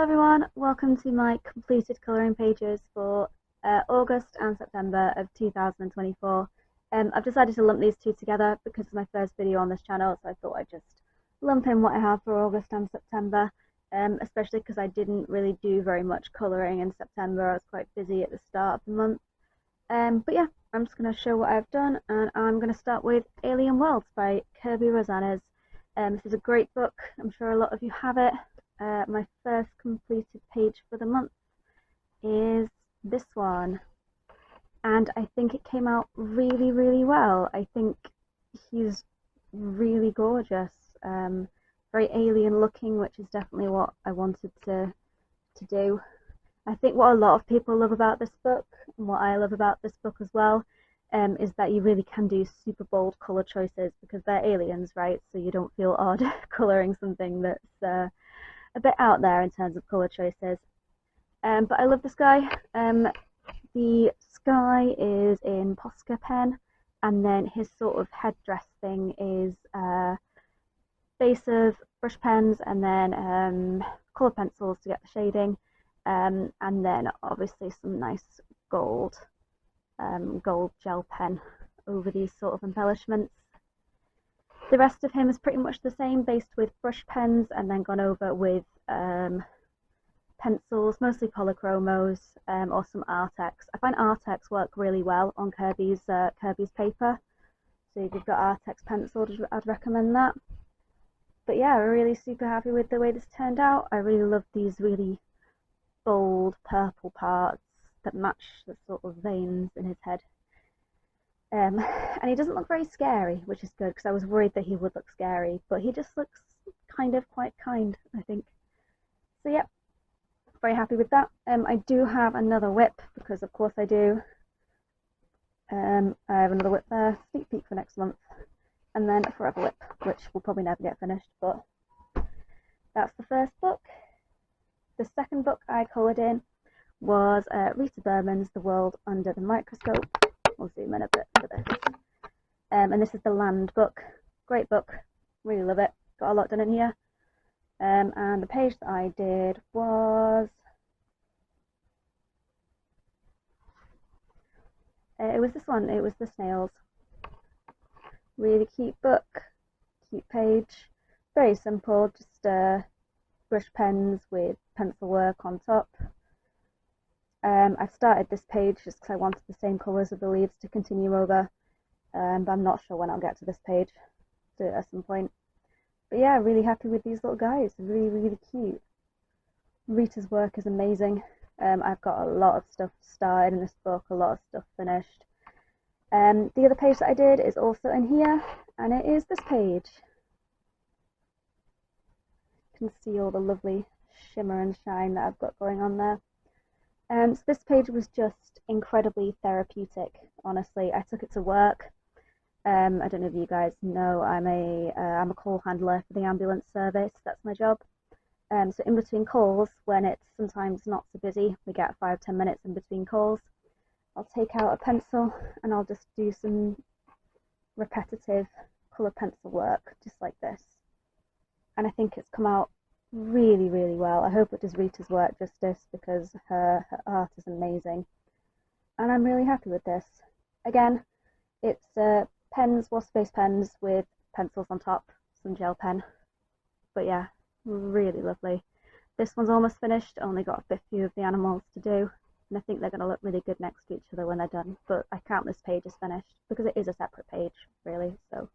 Hello everyone, welcome to my completed colouring pages for August and September of 2024. I've decided to lump these two together because it's my first video on this channel, so I thought I'd just lump in what I have for August and September, especially because I didn't really do very much colouring in September. I was quite busy at the start of the month. But yeah, I'm just going to show what I've done, and I'm going to start with Alien Worlds by Kirby Rosanes. This is a great book, I'm sure a lot of you have it. My first completed page for the month is this one, and I think it came out really well. I think he's really gorgeous, very alien looking, which is definitely what I wanted to do. I think what a lot of people love about this book, and what I love about this book as well, is that you really can do super bold colour choices because they're aliens, right? So you don't feel odd colouring something that's a bit out there in terms of colour choices. But I love this guy. The sky is in Posca pen, and then his sort of headdress thing is base of brush pens, and then colour pencils to get the shading, and then obviously some nice gold gel pen over these sort of embellishments. The rest of him is pretty much the same, based with brush pens and then gone over with pencils, mostly polychromos, or some Artex. I find Artex work really well on Kirby's paper, so if you've got Artex pencil, I'd recommend that. But yeah, I'm really super happy with the way this turned out. I really love these really bold purple parts that match the sort of veins in his head. And he doesn't look very scary, which is good, because I was worried that he would look scary, but he just looks kind of quite kind, I think. So yeah, very happy with that. I do have another whip, because of course I do. I have another whip there, sneak peek for next month, and then a forever whip, which will probably never get finished, but that's the first book. The second book I coloured in was Rita Berman's The World Under the Microscope. We'll zoom in a bit for this. And this is the Land book. Great book, really love it. Got a lot done in here. And the page that I did was it was this one. It was the snails. Really cute book, cute page. Very simple, just brush pens with pencil work on top. I've started this page just because I wanted the same colours of the leaves to continue over, but I'm not sure when I'll get to this page. Do it at some point. But yeah, really happy with these little guys. Really cute. Rita's work is amazing. I've got a lot of stuff started in this book, a lot of stuff finished. The other page that I did is also in here, and it is this page. You can see all the lovely shimmer and shine that I've got going on there. So this page was just incredibly therapeutic, honestly. I took it to work. I don't know if you guys know, I'm a call handler for the ambulance service. That's my job. So in between calls, when it's sometimes not so busy, we get 5-10 minutes in between calls, I'll take out a pencil and I'll just do some repetitive colour pencil work, just like this. And I think it's come out really well. I hope it does Rita's work justice, because her art is amazing, and I'm really happy with this. Again, it's pens, wasp base pens with pencils on top, some gel pen, but yeah, really lovely. This one's almost finished, only got a few of the animals to do, and I think they're going to look really good next to each other when they're done, but I count this page as finished because it is a separate page, really. So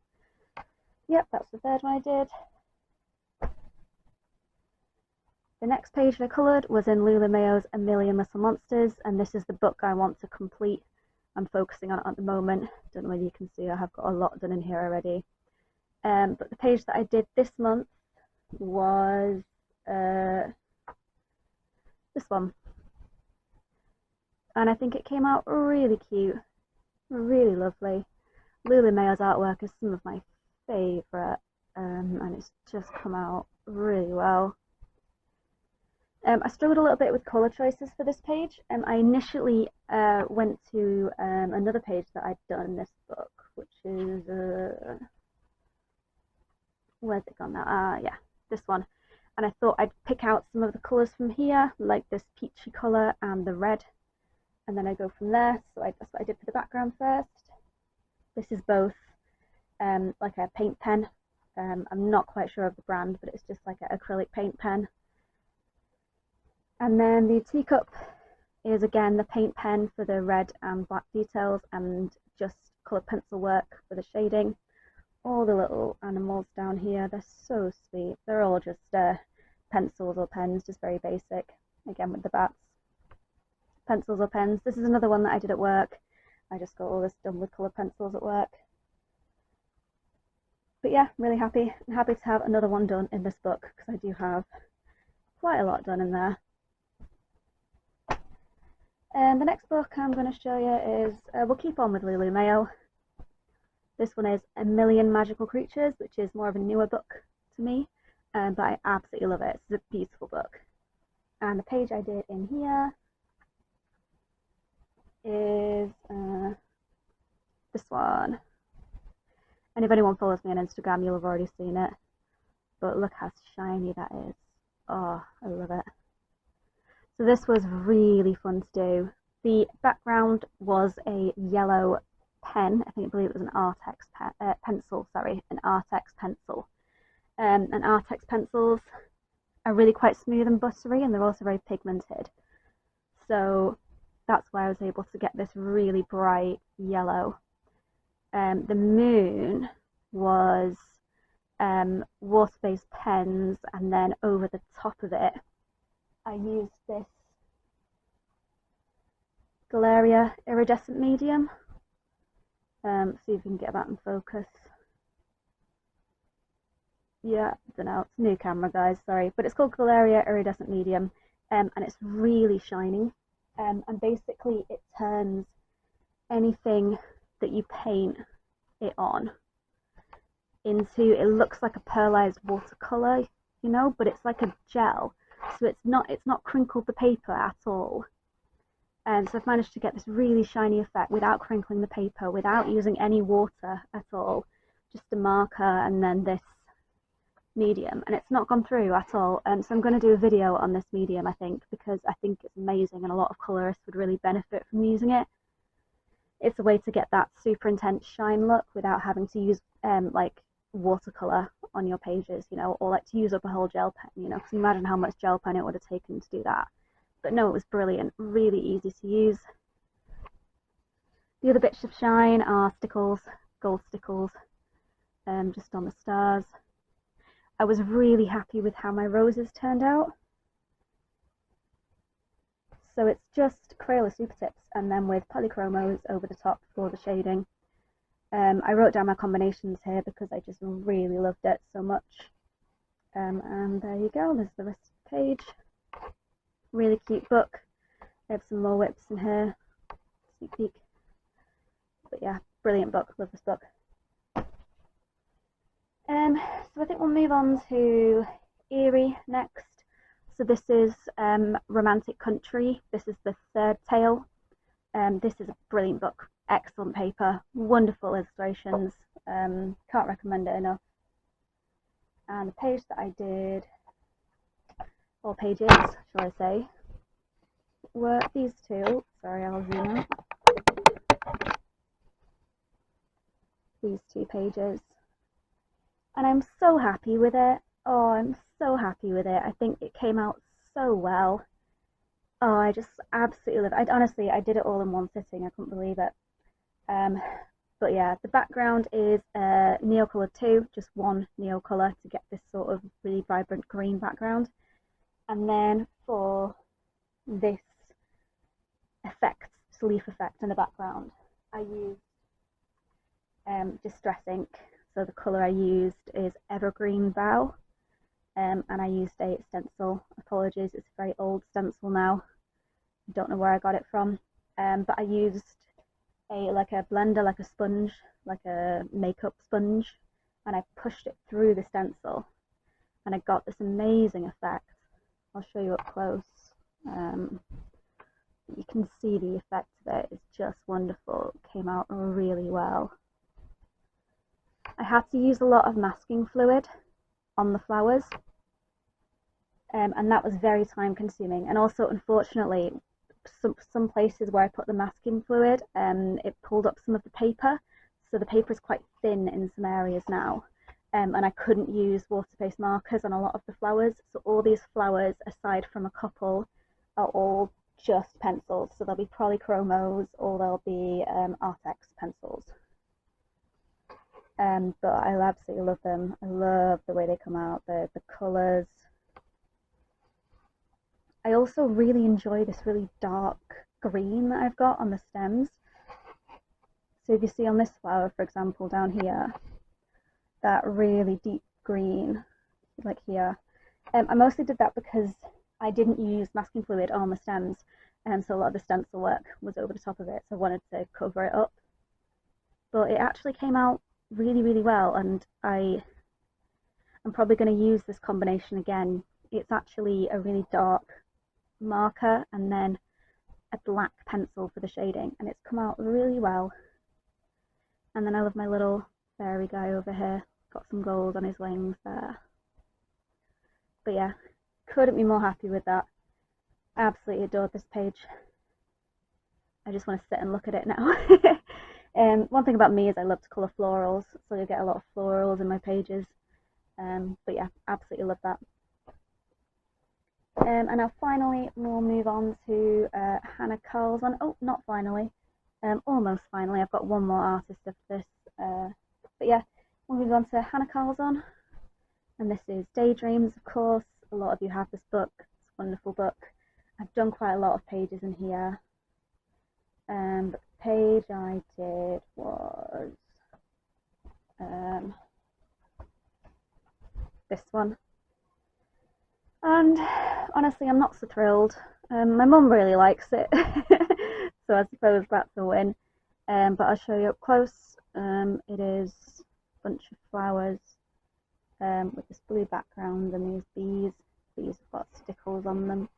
yep, that's the third one I did. The next page I coloured was in Lula Mayo's A Million Little Monsters, and this is the book I want to complete. I'm focusing on it at the moment. Don't know whether you can see, I have got a lot done in here already. But the page that I did this month was this one. And I think it came out really cute, really lovely. Lula Mayo's artwork is some of my favourite, and it's just come out really well. I struggled a little bit with colour choices for this page. I initially went to another page that I'd done in this book, which is where's it gone now? Yeah, this one. and I thought I'd pick out some of the colours from here, like this peachy colour and the red, and then I go from there. So that's what I did for the background first. This is both like a paint pen. I'm not quite sure of the brand, but it's just like an acrylic paint pen. And then the teacup is again the paint pen for the red and black details, and just colour pencil work for the shading. All the little animals down here, they're so sweet. They're all just pencils or pens, just very basic. Again with the bats. Pencils or pens. This is another one that I did at work. I just got all this done with colour pencils at work. But yeah, really happy. I'm happy to have another one done in this book, because I do have quite a lot done in there. And the next book I'm going to show you is, we'll keep on with Lulu Mayo. This one is A Million Magical Creatures, which is more of a newer book to me, but I absolutely love it. It's a beautiful book. And the page I did in here is this one. And if anyone follows me on Instagram, you'll have already seen it. But look how shiny that is. Oh, I love it. So this was really fun to do. The background was a yellow pen. I believe it was an Artex pencil, sorry, an Artex pencil. And Artex pencils are really quite smooth and buttery, and they're also very pigmented. So that's why I was able to get this really bright yellow. The moon was water-based pens, and then over the top of it I used this Galeria iridescent medium. See if we can get that in focus. Yeah, I don't know, it's a new camera guys, sorry, but it's called Galeria iridescent medium, and it's really shiny, and basically it turns anything that you paint it on into, it looks like a pearlized watercolor, you know, but it's like a gel. So it's not crinkled the paper at all. And so I've managed to get this really shiny effect without crinkling the paper, without using any water at all. Just a marker and then this medium, and it's not gone through at all. So I'm going to do a video on this medium, I think, because I think it's amazing and a lot of colorists would really benefit from using it. It's a way to get that super intense shine look without having to use like watercolor on your pages, you know, or like to use up a whole gel pen, you know, because imagine how much gel pen it would have taken to do that. But no, it was brilliant, really easy to use. The other bits of shine are stickles, gold stickles, just on the stars. I was really happy with how my roses turned out. So it's just Crayola Super Tips, and then with polychromos over the top for the shading. I wrote down my combinations here because I just really loved it so much. And there you go, there's the rest of the page. Really cute book. I have some more whips in here. Sneak peek. But yeah, brilliant book. Love this book. So I think we'll move on to Eriy next. So this is Romantic Country. This is the third tale. This is a brilliant book. Excellent paper. Wonderful illustrations. Can't recommend it enough. And the page that I did, or pages, shall I say, were these two. Sorry, I'll zoom out. These two pages. And I'm so happy with it. Oh, I'm so happy with it. I think it came out so well. Oh, I just absolutely love it. Honestly, I did it all in one sitting. I couldn't believe it. But yeah, the background is Neocolor 2, just one Neocolor to get this sort of really vibrant green background. And then for this effect, leaf effect in the background, I used Distress ink. So the colour I used is Evergreen Bough, and I used a stencil. Apologies, it's a very old stencil now. I don't know where I got it from, but I used a blender, like a sponge, like a makeup sponge, and I pushed it through the stencil, and I got this amazing effect. I'll show you up close. You can see the effect of it. It's just wonderful. It came out really well. I had to use a lot of masking fluid on the flowers, and that was very time consuming. And also, unfortunately, some places where I put the masking fluid, it pulled up some of the paper, so the paper is quite thin in some areas now. And I couldn't use water-based markers on a lot of the flowers, so all these flowers, aside from a couple, are all just pencils. So there'll be polychromos or there'll be Artex pencils. But I absolutely love them. I love the way they come out, the colours. I also really enjoy this really dark green that I've got on the stems. So if you see on this flower, for example, down here, that really deep green, like here. I mostly did that because I didn't use masking fluid on the stems, and so a lot of the stencil work was over the top of it, so I wanted to cover it up. But it actually came out really, really well, and I'm probably going to use this combination again. It's actually a really dark marker and then a black pencil for the shading, and it's come out really well. And then I love my little fairy guy over here, got some gold on his wings there. But yeah, couldn't be more happy with that. Absolutely adored this page. I just want to sit and look at it now. One thing about me is I love to colour florals, so you'll get a lot of florals in my pages. But yeah, absolutely love that. And now finally we'll move on to Hanna Karlzon. Oh, not finally, almost finally. I've got one more artist of this. But yeah, we'll move on to Hanna Karlzon. And this is Daydreams, of course. A lot of you have this book. It's a wonderful book. I've done quite a lot of pages in here. But the page I did was this one. And honestly, I'm not so thrilled. My mum really likes it, so I suppose that's a win. But I'll show you up close. It is a bunch of flowers with this blue background and these bees. These have got stickles on them.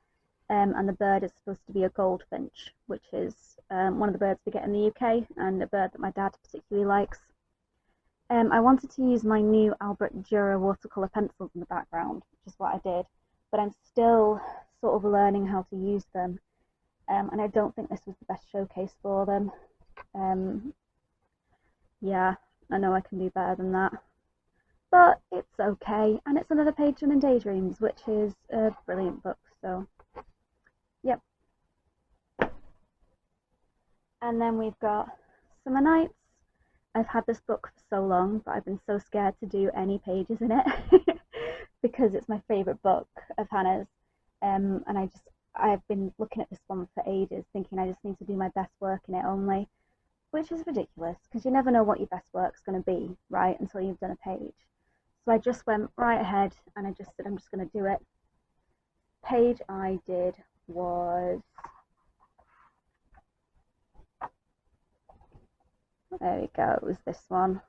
And the bird is supposed to be a goldfinch, which is one of the birds we get in the UK, and a bird that my dad particularly likes. I wanted to use my new Albert Dürer watercolour pencils in the background, which is what I did, but I'm still sort of learning how to use them, and I don't think this was the best showcase for them. Yeah, I know I can do better than that, but it's okay, and it's another page in Daydreams, which is a brilliant book, so yep. And then we've got Summer Nights. I've had this book for so long, but I've been so scared to do any pages in it because it's my favourite book of Hannah's, and I've been looking at this one for ages, thinking I just need to do my best work in it only, which is ridiculous because you never know what your best work's going to be, right, until you've done a page. So I just went right ahead and I just said I'm just going to do it. Page I did was, there we go, it was this one,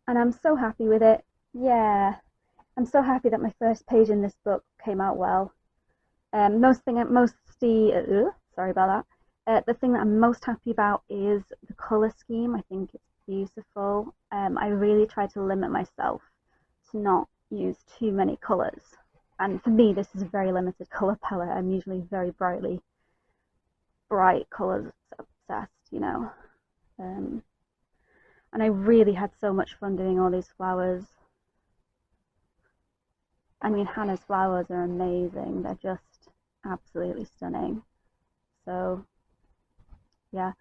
and I'm so happy with it. Yeah, I'm so happy that my first page in this book came out well. The thing that I'm most happy about is the colour scheme. I think it's beautiful. I really try to limit myself to not use too many colours, and for me this is a very limited colour palette. I'm usually very bright colours obsessed, you know. And I really had so much fun doing all these flowers. I mean, Hannah's flowers are amazing. They're just absolutely stunning. So yeah,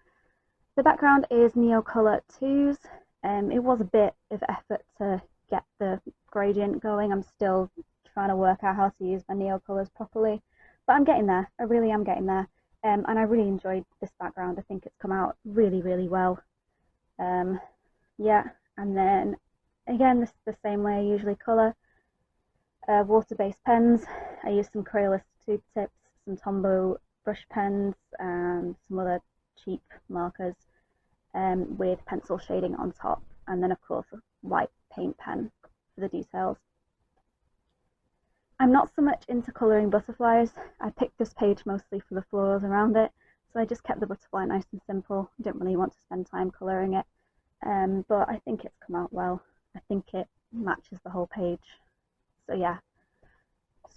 the background is Neocolor 2s. It was a bit of effort to get the gradient going. I'm still trying to work out how to use my Neocolors properly, but I'm getting there. I really am getting there. And I really enjoyed this background. I think it's come out really, really well. Yeah, and then again, this is the same way I usually colour. Water-based pens. I use some Crayola tube tips, some Tombow brush pens, and some other cheap markers with pencil shading on top, and then of course a white paint pen for the details. I'm not so much into colouring butterflies. I picked this page mostly for the florals around it, so I just kept the butterfly nice and simple. I didn't really want to spend time colouring it, but I think it's come out well. I think it matches the whole page. So yeah,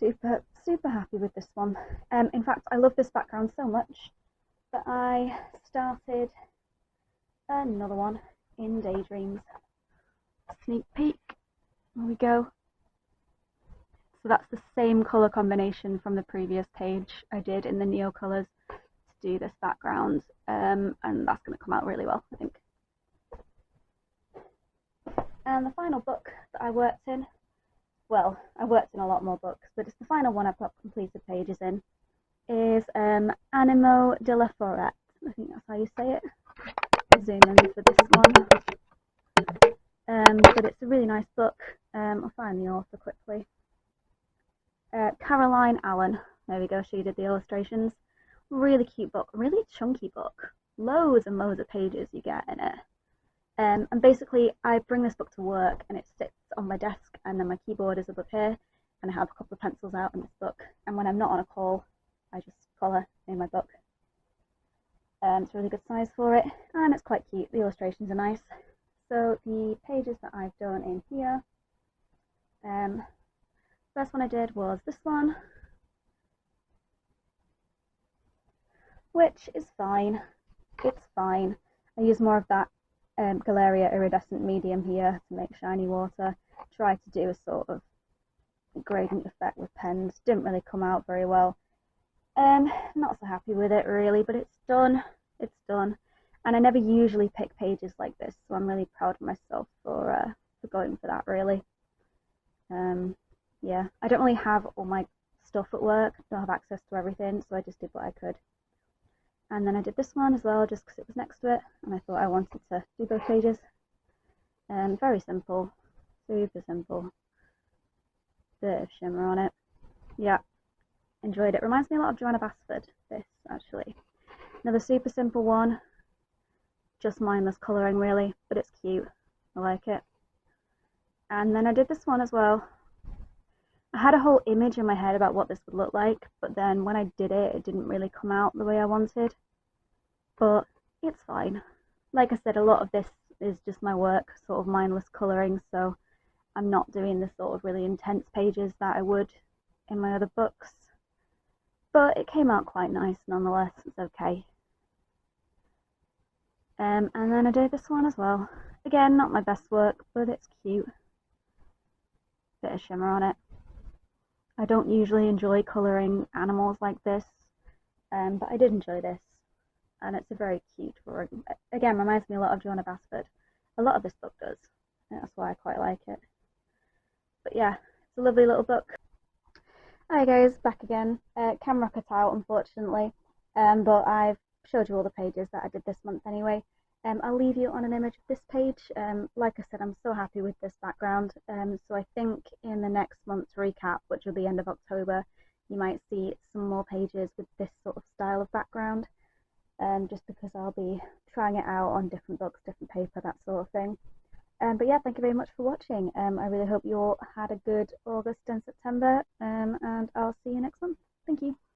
super, super happy with this one. In fact, I love this background so much that I started another one in Daydreams. Sneak peek. There we go. So that's the same colour combination from the previous page I did in the Neo colours to do this background, and that's going to come out really well, I think. And the final book that I worked in, well, I worked in a lot more books, but it's the final one I've got completed pages in, is Animaux de la foret. I think that's how you say it. I'll zoom in for this one. But it's a really nice book. I'll find the author quickly. Caroline Allen. There we go, she did the illustrations. Really cute book, really chunky book. Loads and loads of pages you get in it. And basically I bring this book to work and it sits on my desk, and then my keyboard is up here, and I have a couple of pencils out in this book, and when I'm not on a call I just colour in my book. It's a really good size for it, and it's quite cute. The illustrations are nice. So the pages that I've done in here, first one I did was this one, which is fine. It's fine. I use more of that Galeria iridescent medium here to make shiny water. Try to do a sort of gradient effect with pens. Didn't really come out very well. Not so happy with it really, but it's done. It's done. And I never usually pick pages like this, so I'm really proud of myself for going for that, really. Yeah, I don't really have all my stuff at work. I don't have access to everything, so I just did what I could. And then I did this one as well, just because it was next to it, and I thought I wanted to do both pages. Very simple, super simple. Bit of shimmer on it. Yeah, enjoyed it. Reminds me a lot of Joanna Basford, this, actually. Another super simple one. Just mindless colouring, really, but it's cute. I like it. And then I did this one as well. I had a whole image in my head about what this would look like, but then when I did it, it didn't really come out the way I wanted. But it's fine. Like I said, a lot of this is just my work, sort of mindless colouring, so I'm not doing the sort of really intense pages that I would in my other books. But it came out quite nice nonetheless, it's okay. And then I did this one as well. Again, not my best work, but it's cute. Bit of shimmer on it. I don't usually enjoy colouring animals like this, but I did enjoy this, and it's a very cute drawing. Again, reminds me a lot of Joanna Basford. A lot of this book does, and that's why I quite like it. But yeah, it's a lovely little book. Hi guys, back again. Camera cut out, unfortunately, but I've showed you all the pages that I did this month anyway. I'll leave you on an image of this page. Like I said, I'm so happy with this background, so I think in the next month's recap, which will be end of October, you might see some more pages with this sort of style of background, just because I'll be trying it out on different books, different paper, that sort of thing. But yeah, thank you very much for watching. I really hope you all had a good August and September, and I'll see you next month. Thank you.